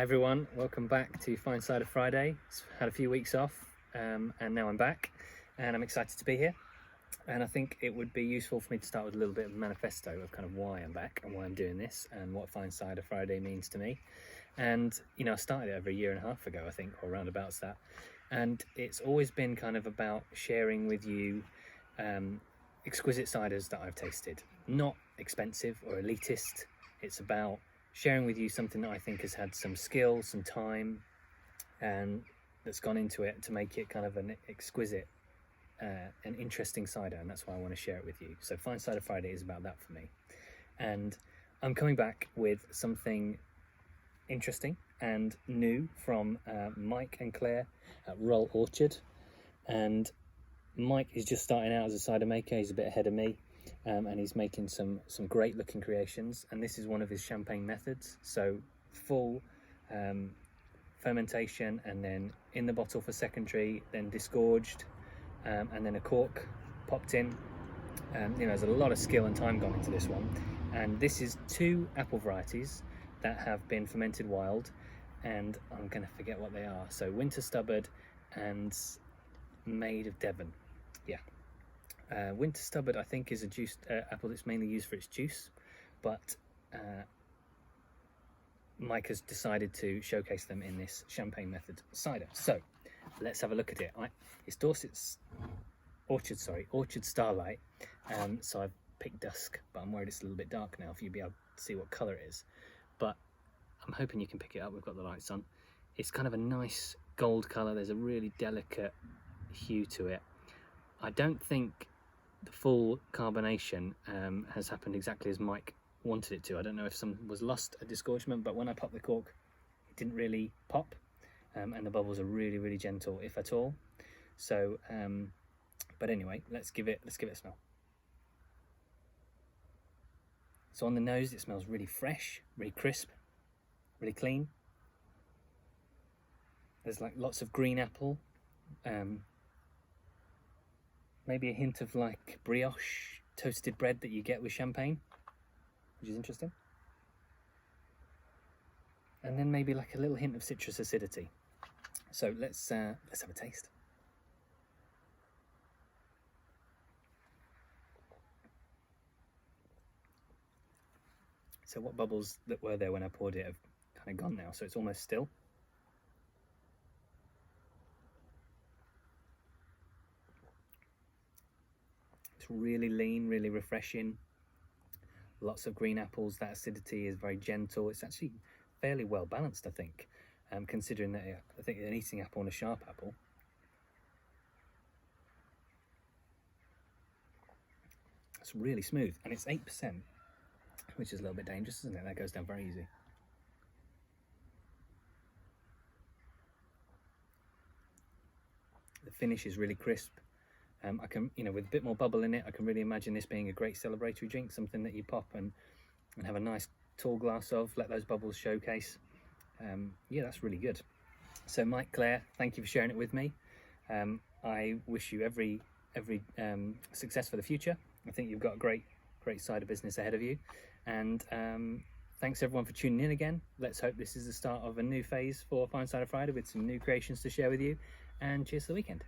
everyone, welcome back to Fine Cider Friday. Had a few weeks off and now I'm back and I'm excited to be here. And I think it would be useful for me to start with a little bit of a manifesto of kind of why I'm back and why I'm doing this and what Fine Cider Friday means to me. And you know, I started it over a year and a half ago, I think, or roundabouts that. And it's always been kind of about sharing with you exquisite ciders that I've tasted. Not expensive or elitist. It's about sharing with you something that I think has had some skill, some time, and that's gone into it to make it kind of an exquisite, an interesting cider, and that's why I want to share it with you. So Fine Cider Friday is about that for me. And I'm coming back with something interesting and new from Mike and Claire at Rull Orchard. And Mike is just starting out as a cider maker. He's a bit ahead of me. And he's making some great looking creations, and this is one of his champagne methods. So full fermentation, and then in the bottle for secondary, then disgorged, and then a cork popped in. You know, there's a lot of skill and time gone into this one. And this is 2 apple varieties that have been fermented wild, and I'm going to forget what they are. So winter stubbard and made of Devon. Yeah. Winter stubbard, I think, is a juiced apple that's mainly used for its juice, but Mike has decided to showcase them in this champagne method cider. So let's have a look at it. It's Dorset's Orchard Starlight. So I've picked dusk, but I'm worried it's a little bit dark now for you to be able to see what colour it is. But I'm hoping you can pick it up. We've got the lights on. It's kind of a nice gold colour. There's a really delicate hue to it. I don't think the full carbonation has happened exactly as Mike wanted it to. I don't know if some was lost at disgorgement, but when I popped the cork, it didn't really pop, and the bubbles are really, really gentle, if at all. So, but anyway, let's give it a smell. So on the nose, it smells really fresh, really crisp, really clean. There's like lots of green apple. Maybe a hint of like brioche toasted bread that you get with champagne, which is interesting. And then maybe like a little hint of citrus acidity. So let's have a taste. So what bubbles that were there when I poured it have kind of gone now, so it's almost still. It's really lean, really refreshing. Lots of green apples. That acidity is very gentle. It's actually fairly well balanced, I think, considering that I think an eating apple and a sharp apple. It's really smooth, and it's 8%, which is a little bit dangerous, isn't it? That goes down very easy. The finish is really crisp. I can, you know, with a bit more bubble in it, I can really imagine this being a great celebratory drink, something that you pop and have a nice tall glass of, let those bubbles showcase. Yeah, that's really good. So Mike, Claire, thank you for sharing it with me. I wish you every success for the future. I think you've got a great cider business ahead of you. And thanks everyone for tuning in again. Let's hope this is the start of a new phase for Fine Cider Friday with some new creations to share with you. And cheers to the weekend.